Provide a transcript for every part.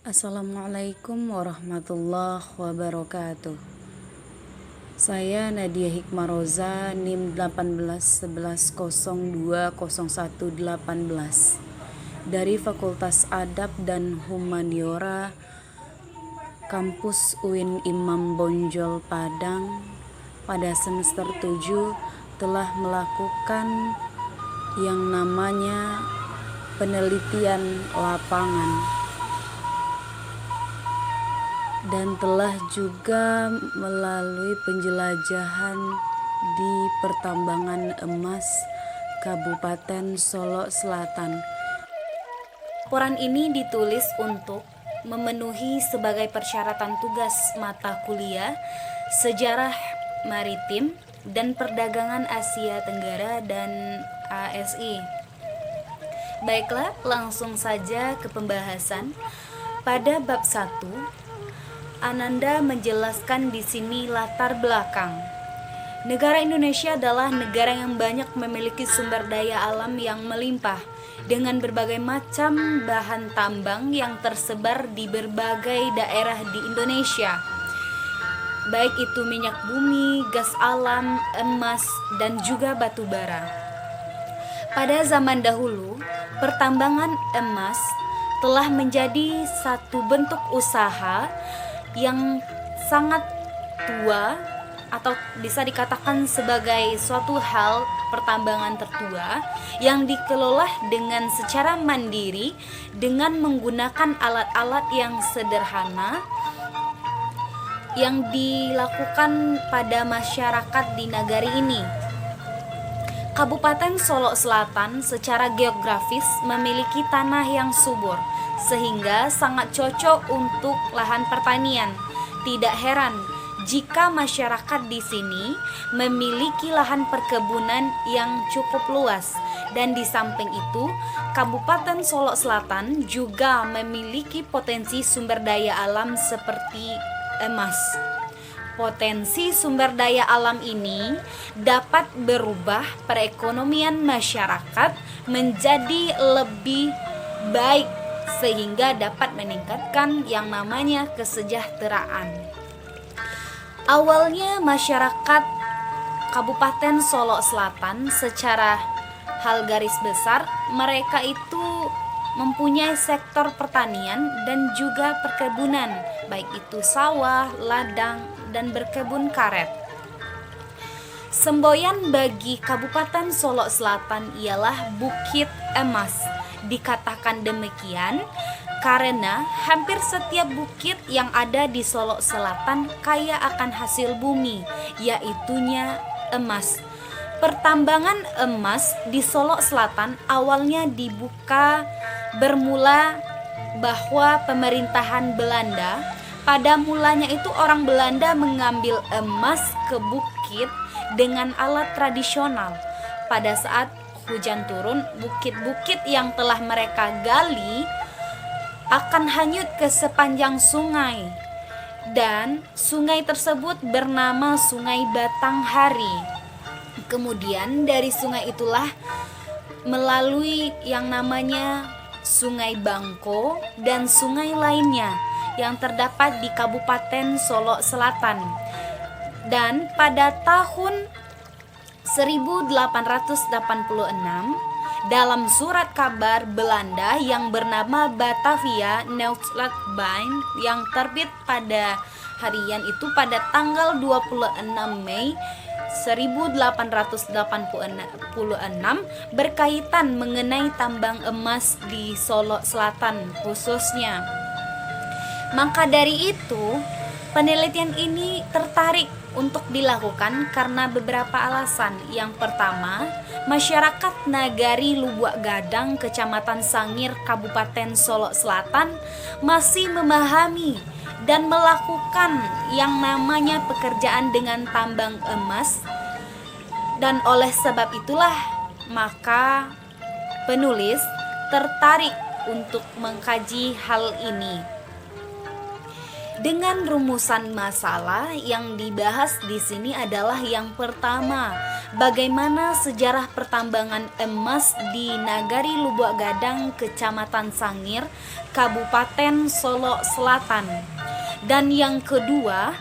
Assalamualaikum warahmatullahi wabarakatuh. Saya Nadia Hikmaroza, NIM 1811020118 dari Fakultas Adab dan Humaniora Kampus UIN Imam Bonjol Padang pada semester 7 telah melakukan yang namanya penelitian lapangan dan telah juga melalui penjelajahan di pertambangan emas Kabupaten Solok Selatan. Laporan ini ditulis untuk memenuhi sebagai persyaratan tugas mata kuliah Sejarah Maritim dan Perdagangan Asia Tenggara dan ASI. Baiklah, langsung saja ke pembahasan. Pada bab 1, Ananda menjelaskan di sini latar belakang. Negara Indonesia adalah negara yang banyak memiliki sumber daya alam yang melimpah dengan berbagai macam bahan tambang yang tersebar di berbagai daerah di Indonesia. Baik itu minyak bumi, gas alam, emas, dan juga batu bara. Pada zaman dahulu, pertambangan emas telah menjadi satu bentuk usaha yang sangat tua atau bisa dikatakan sebagai suatu hal pertambangan tertua yang dikelola dengan secara mandiri dengan menggunakan alat-alat yang sederhana yang dilakukan pada masyarakat di negari ini. Kabupaten Solok Selatan secara geografis memiliki tanah yang subur, sehingga sangat cocok untuk lahan pertanian. Tidak heran jika masyarakat di sini memiliki lahan perkebunan yang cukup luas. Dan di samping itu, Kabupaten Solok Selatan juga memiliki potensi sumber daya alam seperti emas. Potensi sumber daya alam ini dapat berubah perekonomian masyarakat menjadi lebih baik sehingga dapat meningkatkan yang namanya kesejahteraan. Awalnya masyarakat Kabupaten Solok Selatan secara hal garis besar mereka itu mempunyai sektor pertanian dan juga perkebunan, baik itu sawah, ladang, dan berkebun karet. Semboyan bagi Kabupaten Solok Selatan ialah Bukit Emas. Dikatakan demikian karena hampir setiap bukit yang ada di Solok Selatan kaya akan hasil bumi, yaitunya emas. Pertambangan emas di Solok Selatan awalnya dibuka bermula bahwa pemerintahan Belanda pada mulanya itu orang Belanda mengambil emas ke bukit dengan alat tradisional. Pada saat hujan turun, bukit-bukit yang telah mereka gali akan hanyut ke sepanjang sungai. Dan sungai tersebut bernama Sungai Batanghari. Kemudian dari sungai itulah melalui yang namanya Sungai Bangko dan sungai lainnya yang terdapat di Kabupaten Solok Selatan. Dan pada tahun 1886 dalam surat kabar Belanda yang bernama Batavia Nieuwsblad yang terbit pada harian itu pada tanggal 26 Mei 1886 berkaitan mengenai tambang emas di Solok Selatan khususnya. Maka dari itu, penelitian ini tertarik untuk dilakukan karena beberapa alasan. Yang pertama, masyarakat Nagari Lubuak Gadang, Kecamatan Sangir, Kabupaten Solok Selatan masih memahami dan melakukan yang namanya pekerjaan dengan tambang emas. Dan oleh sebab itulah maka penulis tertarik untuk mengkaji hal ini. Dengan rumusan masalah yang dibahas di sini adalah yang pertama, bagaimana sejarah pertambangan emas di Nagari Lubuk Gadang, Kecamatan Sangir, Kabupaten Solok Selatan. Dan yang kedua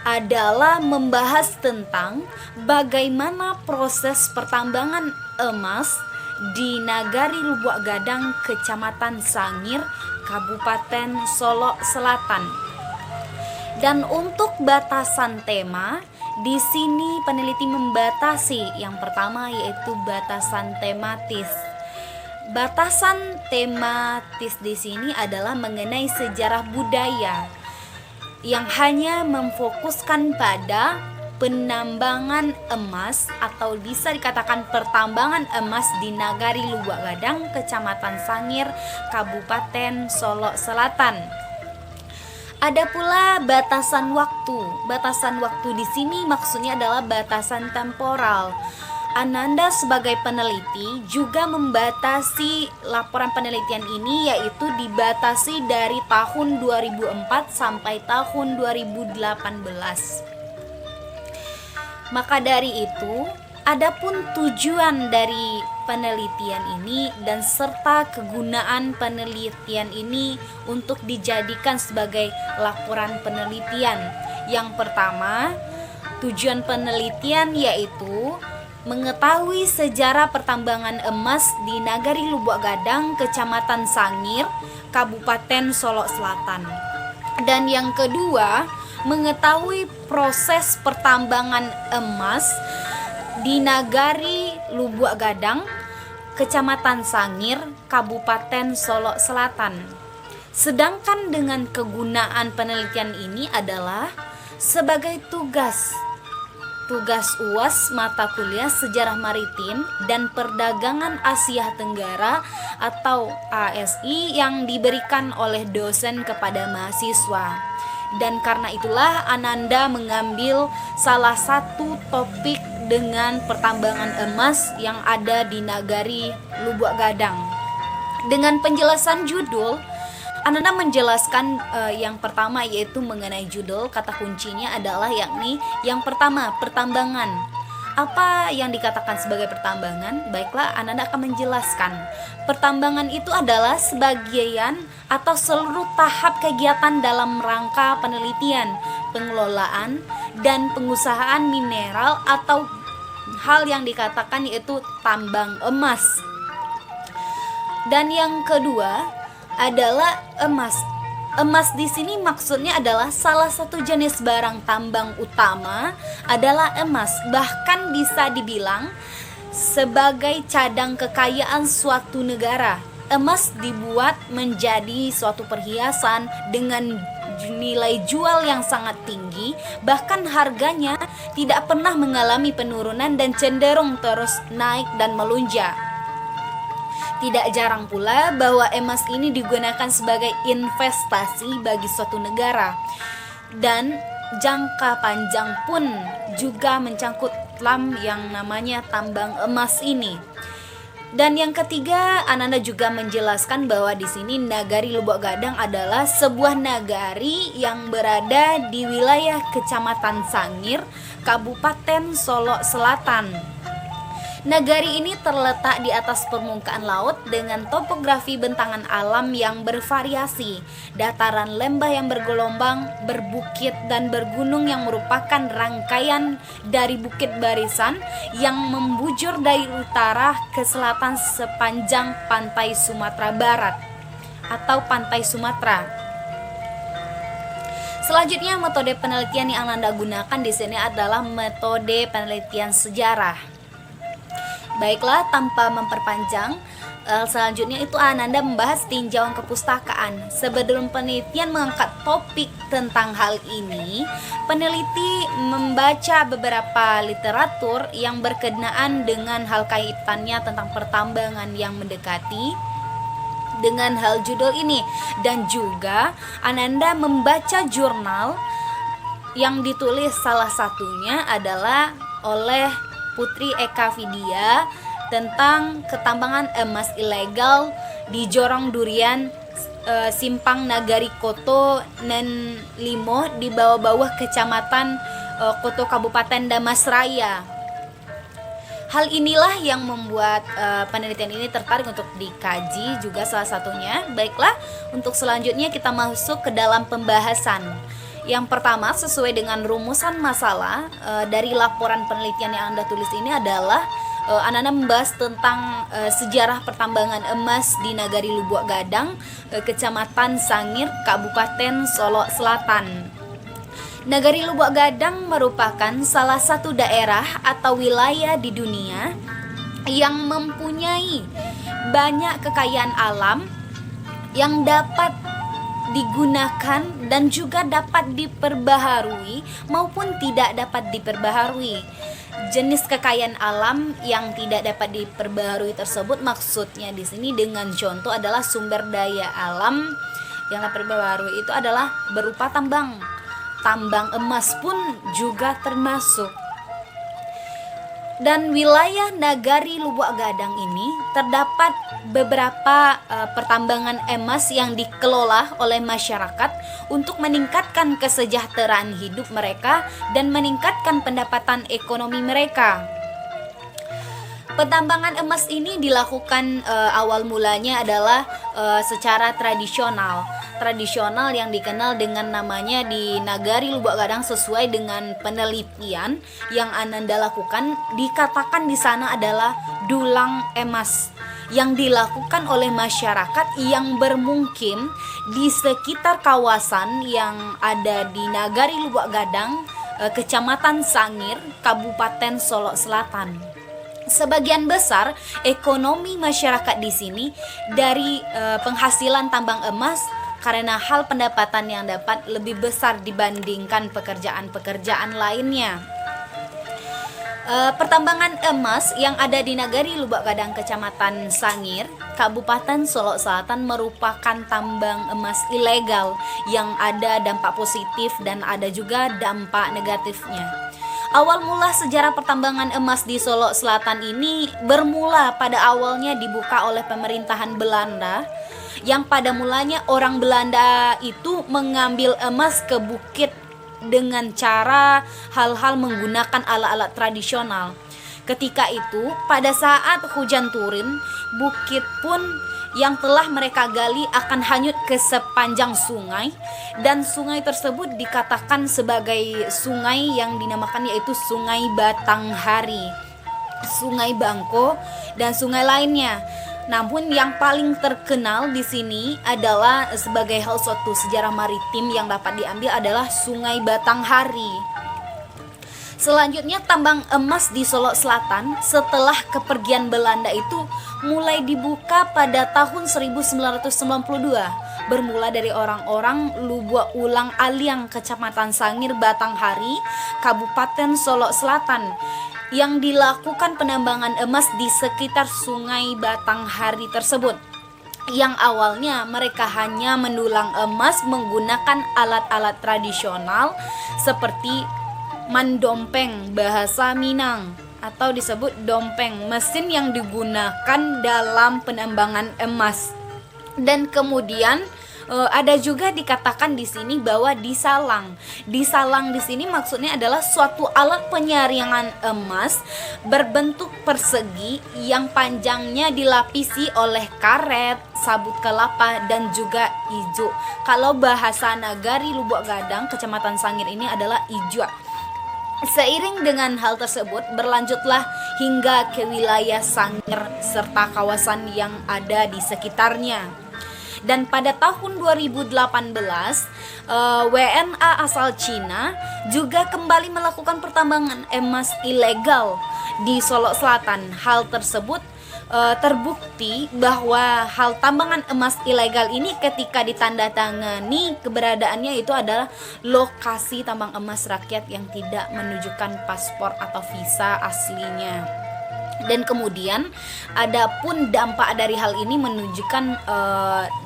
adalah membahas tentang bagaimana proses pertambangan emas di Nagari Lubuk Gadang, Kecamatan Sangir, Kabupaten Solok Selatan. Dan untuk batasan tema, di sini peneliti membatasi yang pertama yaitu batasan tematis. Batasan tematis di sini adalah mengenai sejarah budaya yang hanya memfokuskan pada penambangan emas atau bisa dikatakan pertambangan emas di Nagari Lubuk Gadang, Kecamatan Sangir, Kabupaten Solok Selatan. Ada pula batasan waktu. Batasan waktu di sini maksudnya adalah batasan temporal. Ananda sebagai peneliti juga membatasi laporan penelitian ini, yaitu dibatasi dari tahun 2004 sampai tahun 2018. Maka dari itu, adapun tujuan dari penelitian ini dan serta kegunaan penelitian ini untuk dijadikan sebagai laporan penelitian. Yang pertama, tujuan penelitian yaitu mengetahui sejarah pertambangan emas di Nagari Lubuk Gadang, Kecamatan Sangir, Kabupaten Solok Selatan. Dan yang kedua, mengetahui proses pertambangan emas di Nagari Lubuk Gadang, Kecamatan Sangir, Kabupaten Solok Selatan. Sedangkan dengan kegunaan penelitian ini adalah sebagai tugas UAS mata kuliah Sejarah Maritim dan Perdagangan Asia Tenggara atau ASI yang diberikan oleh dosen kepada mahasiswa. Dan karena itulah Ananda mengambil salah satu topik dengan pertambangan emas yang ada di Nagari Lubuk Gadang. Dengan penjelasan judul, Ananda menjelaskan yang pertama yaitu mengenai judul. Kata kuncinya adalah yakni yang pertama, pertambangan. Apa yang dikatakan sebagai pertambangan? Baiklah, Ananda akan menjelaskan. Pertambangan itu adalah sebagian atau seluruh tahap kegiatan dalam rangka penelitian, pengelolaan, dan pengusahaan mineral atau hal yang dikatakan yaitu tambang emas. Dan yang kedua adalah emas. Emas di sini maksudnya adalah salah satu jenis barang tambang utama adalah emas. Bahkan bisa dibilang sebagai cadang kekayaan suatu negara. Emas dibuat menjadi suatu perhiasan dengan nilai jual yang sangat tinggi, bahkan harganya tidak pernah mengalami penurunan dan cenderung terus naik dan melonjak. Tidak jarang pula bahwa emas ini digunakan sebagai investasi bagi suatu negara, dan jangka panjang pun juga mencangkut dalam yang namanya tambang emas ini. Dan yang ketiga, Ananda juga menjelaskan bahwa di sini Nagari Lubuk Gadang adalah sebuah nagari yang berada di wilayah Kecamatan Sangir, Kabupaten Solok Selatan. Nagari ini terletak di atas permukaan laut dengan topografi bentangan alam yang bervariasi, dataran lembah yang bergelombang, berbukit dan bergunung yang merupakan rangkaian dari bukit barisan yang membujur dari utara ke selatan sepanjang pantai Sumatera Barat atau pantai Sumatera. Selanjutnya, metode penelitian yang Anda gunakan di sini adalah metode penelitian sejarah. Baiklah, tanpa memperpanjang, selanjutnya itu Ananda membahas tinjauan kepustakaan. Sebelum penelitian mengangkat topik tentang hal ini, peneliti membaca beberapa literatur yang berkenaan dengan hal kaitannya tentang pertambangan yang mendekati dengan hal judul ini. Dan juga Ananda membaca jurnal yang ditulis, salah satunya adalah oleh Putri Eka Vidya tentang ketambangan emas ilegal di Jorong Durian, Simpang Nagari Koto Nen Limo di bawah-bawah Kecamatan Koto Kabupaten Damasraya. Hal inilah yang membuat penelitian ini tertarik untuk dikaji juga salah satunya. Baiklah, untuk selanjutnya kita masuk ke dalam pembahasan. Yang pertama, sesuai dengan rumusan masalah dari laporan penelitian yang Anda tulis ini adalah Anda membahas tentang sejarah pertambangan emas di Nagari Lubuk Gadang, Kecamatan Sangir, Kabupaten Solok Selatan. Nagari Lubuk Gadang merupakan salah satu daerah atau wilayah di dunia yang mempunyai banyak kekayaan alam yang dapat digunakan dan juga dapat diperbaharui maupun tidak dapat diperbaharui. Jenis kekayaan alam yang tidak dapat diperbaharui tersebut maksudnya di sini dengan contoh adalah sumber daya alam yang dapat diperbaharui itu adalah berupa tambang emas pun juga termasuk. Dan wilayah Nagari Lubuk Gadang ini terdapat beberapa pertambangan emas yang dikelola oleh masyarakat untuk meningkatkan kesejahteraan hidup mereka dan meningkatkan pendapatan ekonomi mereka. Pertambangan emas ini dilakukan awal mulanya adalah secara tradisional yang dikenal dengan namanya di Nagari Lubuk Gadang. Sesuai dengan penelitian yang Ananda lakukan, dikatakan di sana adalah dulang emas yang dilakukan oleh masyarakat yang bermukim di sekitar kawasan yang ada di Nagari Lubuk Gadang, Kecamatan Sangir, Kabupaten Solok Selatan. Sebagian besar ekonomi masyarakat di sini dari penghasilan tambang emas karena hal pendapatan yang dapat lebih besar dibandingkan pekerjaan-pekerjaan lainnya. Pertambangan emas yang ada di Nagari Lubuk Gadang, Kecamatan Sangir, Kabupaten Solok Selatan merupakan tambang emas ilegal yang ada dampak positif dan ada juga dampak negatifnya. Awal mula sejarah pertambangan emas di Solok Selatan ini bermula pada awalnya dibuka oleh pemerintahan Belanda, yang pada mulanya orang Belanda itu mengambil emas ke bukit dengan cara hal-hal menggunakan alat-alat tradisional. Ketika itu, pada saat hujan turun, bukit pun yang telah mereka gali akan hanyut ke sepanjang sungai, dan sungai tersebut dikatakan sebagai sungai yang dinamakan yaitu Sungai Batanghari, Sungai Bangko, dan sungai lainnya. Namun yang paling terkenal di sini adalah sebagai hal suatu sejarah maritim yang dapat diambil adalah Sungai Batanghari. Selanjutnya, tambang emas di Solok Selatan setelah kepergian Belanda itu mulai dibuka pada tahun 1992, bermula dari orang-orang Lubuk Ulang Aliang, Kecamatan Sangir, Batanghari, Kabupaten Solok Selatan, yang dilakukan penambangan emas di sekitar Sungai Batanghari tersebut. Yang awalnya mereka hanya mendulang emas menggunakan alat-alat tradisional seperti mandompeng bahasa Minang, atau disebut dompeng, mesin yang digunakan dalam penambangan emas. Dan kemudian ada juga dikatakan di sini bahwa disalang. Disalang di sini maksudnya adalah suatu alat penyaringan emas berbentuk persegi yang panjangnya dilapisi oleh karet, sabut kelapa, dan juga ijuk. Kalau bahasa Nagari Lubuk Gadang, Kecamatan Sangir ini adalah ijuk. Seiring dengan hal tersebut, berlanjutlah hingga ke wilayah Sangir serta kawasan yang ada di sekitarnya. Dan pada tahun 2018, WNA asal Cina juga kembali melakukan pertambangan emas ilegal di Solok Selatan. Hal tersebut terbukti bahwa hal tambangan emas ilegal ini ketika ditandatangani keberadaannya itu adalah lokasi tambang emas rakyat yang tidak menunjukkan paspor atau visa aslinya. Dan kemudian adapun dampak dari hal ini menunjukkan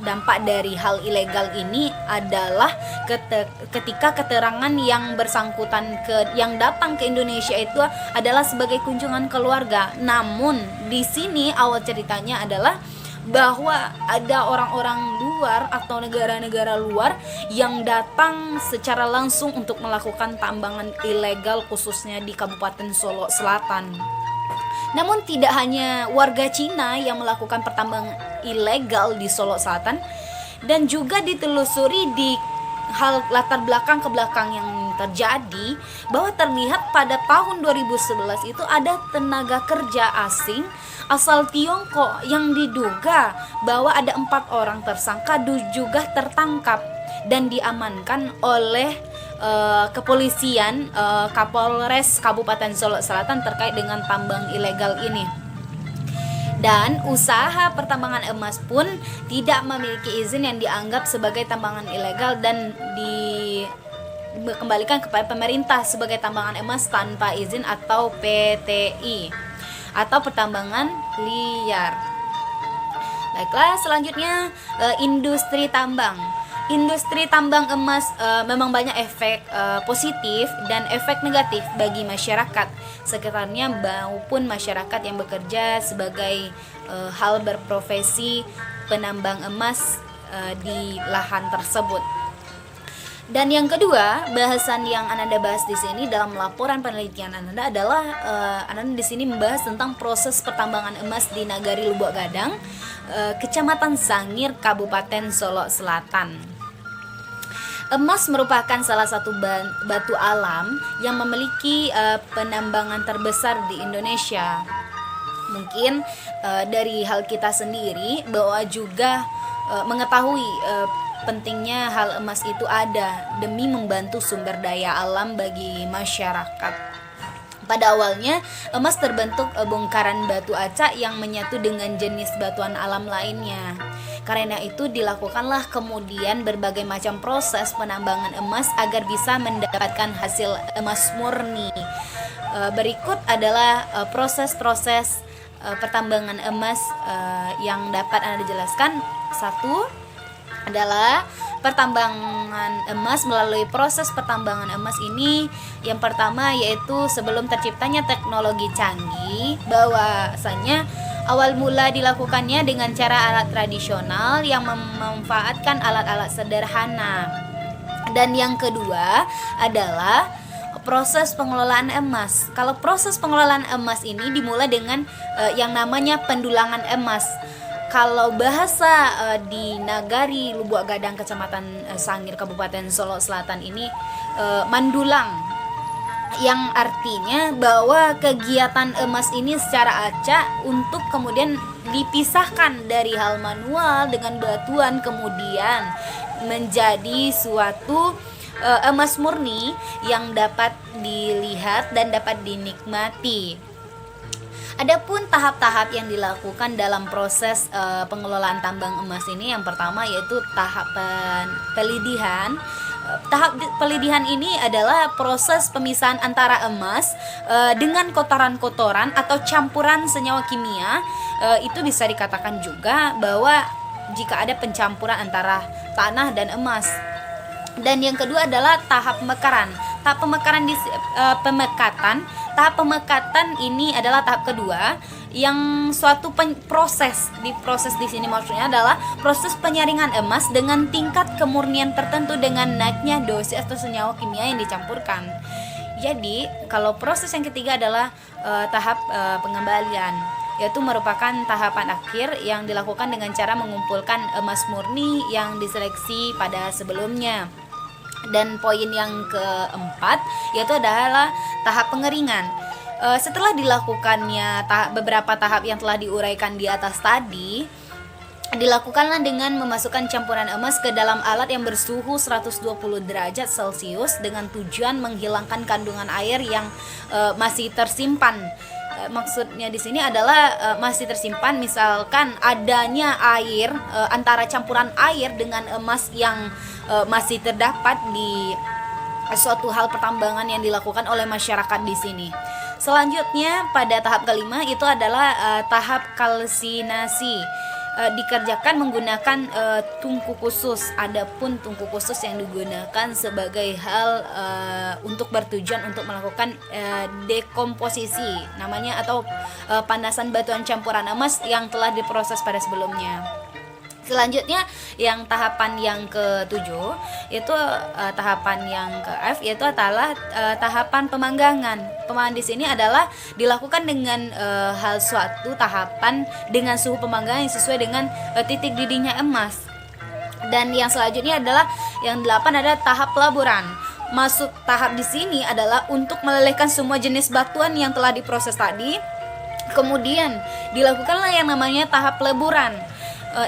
dampak dari hal ilegal ini adalah ketika keterangan yang bersangkutan yang datang ke Indonesia itu adalah sebagai kunjungan keluarga. Namun di sini awal ceritanya adalah bahwa ada orang-orang luar atau negara-negara luar yang datang secara langsung untuk melakukan tambangan ilegal khususnya di Kabupaten Solok Selatan. Namun tidak hanya warga Cina yang melakukan pertambangan ilegal di Solo Selatan, dan juga ditelusuri di hal latar belakang ke belakang yang terjadi, bahwa terlihat pada tahun 2011 itu ada tenaga kerja asing asal Tiongkok yang diduga bahwa ada 4 orang tersangka juga tertangkap dan diamankan oleh kepolisian Kapolres Kabupaten Solo Selatan terkait dengan tambang ilegal ini. Dan usaha pertambangan emas pun tidak memiliki izin yang dianggap sebagai tambangan ilegal dan dikembalikan kepada pemerintah sebagai tambangan emas tanpa izin atau PTI atau pertambangan liar. Baiklah, selanjutnya industri tambang. Industri tambang emas memang banyak efek positif dan efek negatif bagi masyarakat sekitarnya maupun masyarakat yang bekerja sebagai hal berprofesi penambang emas di lahan tersebut. Dan yang kedua, bahasan yang Ananda bahas di sini dalam laporan penelitian Ananda adalah Ananda di sini membahas tentang proses pertambangan emas di Nagari Lubuk Gadang, Kecamatan Sangir, Kabupaten Solo Selatan. Emas merupakan salah satu batu alam yang memiliki penambangan terbesar di Indonesia. Mungkin dari hal kita sendiri bahwa juga mengetahui pentingnya hal emas itu ada demi membantu sumber daya alam bagi masyarakat. Pada awalnya, emas terbentuk bongkaran batu acak yang menyatu dengan jenis batuan alam lainnya. Karena itu dilakukanlah kemudian berbagai macam proses penambangan emas agar bisa mendapatkan hasil emas murni. Berikut adalah proses-proses pertambangan emas yang dapat Anda jelaskan. Satu adalah pertambangan emas. Melalui proses pertambangan emas ini, yang pertama yaitu sebelum terciptanya teknologi canggih, bahwasanya awal mula dilakukannya dengan cara alat tradisional yang memanfaatkan alat-alat sederhana. Dan yang kedua adalah proses pengelolaan emas. Kalau proses pengelolaan emas ini dimulai dengan yang namanya pendulangan emas. Kalau bahasa di Nagari Lubuk Gadang, Kecamatan Sangir, Kabupaten Solo Selatan ini mandulang, yang artinya bahwa kegiatan emas ini secara acak untuk kemudian dipisahkan dari hal manual dengan batuan, kemudian menjadi suatu emas murni yang dapat dilihat dan dapat dinikmati. Adapun tahap-tahap yang dilakukan dalam proses pengelolaan tambang emas ini, yang pertama yaitu tahapan pelidihan. Tahap pelidihan ini adalah proses pemisahan antara emas dengan kotoran-kotoran atau campuran senyawa kimia. Itu bisa dikatakan juga bahwa jika ada pencampuran antara tanah dan emas. Dan yang kedua adalah tahap pemekaran. Tahap pemekaran tahap pemekatan ini adalah tahap kedua yang suatu proses di sini maksudnya adalah proses penyaringan emas dengan tingkat kemurnian tertentu dengan naiknya dosis atau senyawa kimia yang dicampurkan. Jadi kalau proses yang ketiga adalah tahap pengembalian, yaitu merupakan tahapan akhir yang dilakukan dengan cara mengumpulkan emas murni yang diseleksi pada sebelumnya. Dan poin yang keempat yaitu adalah tahap pengeringan. Setelah dilakukannya beberapa tahap yang telah diuraikan di atas tadi, dilakukanlah dengan memasukkan campuran emas ke dalam alat yang bersuhu 120 derajat Celcius dengan tujuan menghilangkan kandungan air yang masih tersimpan. Maksudnya di sini adalah masih tersimpan, misalkan adanya air antara campuran air dengan emas yang masih terdapat di suatu hal pertambangan yang dilakukan oleh masyarakat di sini. Selanjutnya pada tahap kelima itu adalah tahap kalsinasi. Dikerjakan menggunakan tungku khusus. Adapun tungku khusus yang digunakan sebagai hal untuk bertujuan untuk melakukan dekomposisi namanya, atau panasan batuan campuran emas yang telah diproses pada sebelumnya. Selanjutnya yang tahapan yang ketujuh itu tahapan yang ke F, yaitu adalah tahapan pemanggangan. Pemanggangan di sini adalah dilakukan dengan hal suatu tahapan dengan suhu pemanggangan yang sesuai dengan titik didihnya emas. Dan yang selanjutnya adalah yang 8 adalah tahap pelaburan. Masuk tahap di sini adalah untuk melelehkan semua jenis batuan yang telah diproses tadi. Kemudian dilakukanlah yang namanya tahap peleburan.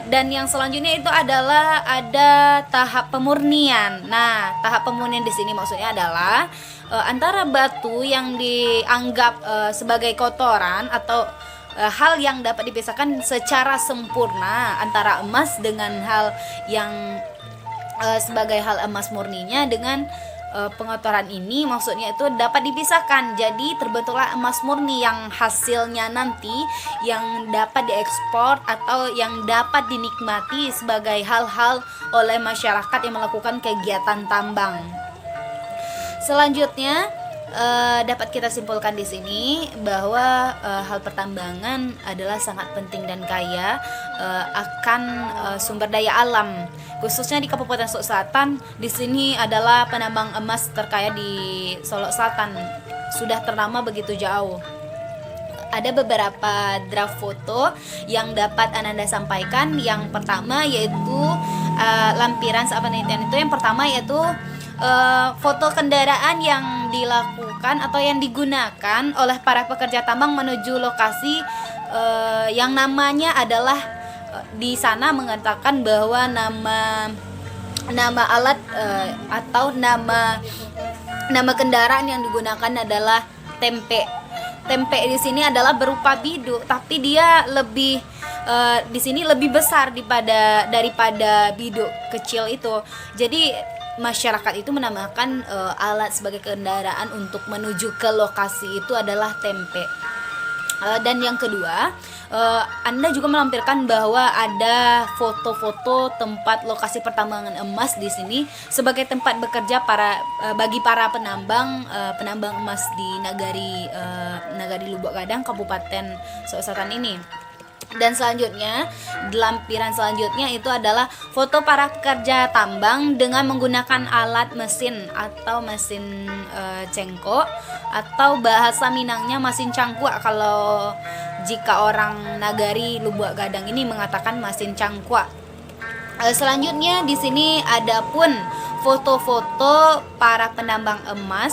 Dan yang selanjutnya itu adalah ada tahap pemurnian. Nah, tahap pemurnian di sini maksudnya adalah antara batu yang dianggap sebagai kotoran atau hal yang dapat dipisahkan secara sempurna antara emas dengan hal yang sebagai hal emas murninya dengan pengotoran ini, maksudnya itu dapat dipisahkan. Jadi terbentuklah emas murni yang hasilnya nanti yang dapat diekspor atau yang dapat dinikmati sebagai hal-hal oleh masyarakat yang melakukan kegiatan tambang. Selanjutnya dapat kita simpulkan di sini bahwa hal pertambangan adalah sangat penting dan kaya akan sumber daya alam, khususnya di Kabupaten Solok Selatan. Di sini adalah penambang emas terkaya di Solok Selatan, sudah ternama begitu jauh. Ada beberapa draft foto yang dapat Ananda sampaikan. Yang pertama yaitu lampiran saat penelitian itu. Yang pertama yaitu foto kendaraan yang dilakukan atau yang digunakan oleh para pekerja tambang menuju lokasi yang namanya adalah di sana mengatakan bahwa nama alat atau nama kendaraan yang digunakan adalah tempe. Tempe di sini adalah berupa biduk, tapi dia lebih di sini lebih besar daripada biduk kecil itu. Jadi masyarakat itu menamakan alat sebagai kendaraan untuk menuju ke lokasi itu adalah tempe. Dan yang kedua, Anda juga melampirkan bahwa ada foto-foto tempat lokasi pertambangan emas di sini sebagai tempat bekerja bagi para penambang emas di Nagari Lubuk Gadang, Kabupaten Solok Selatan ini. Dan selanjutnya, lampiran selanjutnya itu adalah foto para pekerja tambang dengan menggunakan alat mesin atau mesin cengkok, atau bahasa Minangnya mesin cangkuak kalau jika orang Nagari Lubuk Gadang ini mengatakan mesin cangkuak. Selanjutnya di sini ada pun foto-foto para penambang emas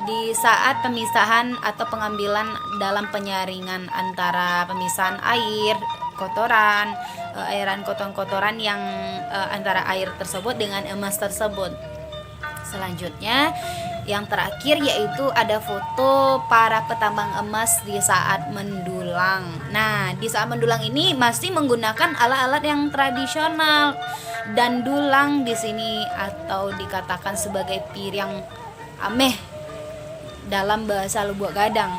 di saat pemisahan atau pengambilan dalam penyaringan antara pemisahan air kotoran, airan kotoran yang antara air tersebut dengan emas tersebut. Selanjutnya yang terakhir yaitu ada foto para petambang emas di saat mendulang. Nah, di saat mendulang ini masih menggunakan alat-alat yang tradisional, dan dulang di sini atau dikatakan sebagai piring ameh dalam bahasa Lubuk Gadang.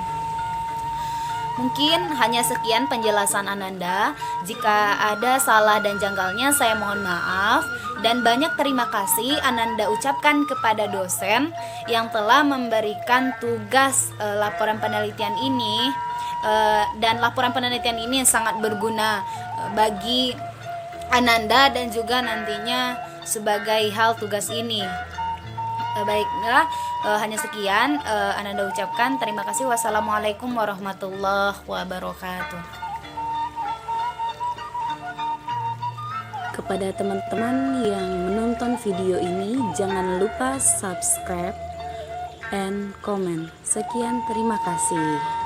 Mungkin hanya sekian penjelasan Ananda. Jika ada salah dan janggalnya, saya mohon maaf. Dan banyak terima kasih Ananda ucapkan kepada dosen yang telah memberikan tugas laporan penelitian ini. Dan laporan penelitian ini sangat berguna bagi Ananda dan juga nantinya sebagai hal tugas ini. Baiklah, hanya sekian Ananda ucapkan. Terima kasih. Wassalamualaikum warahmatullahi wabarakatuh. Kepada teman-teman yang menonton video ini, jangan lupa subscribe and comment. Sekian, terima kasih.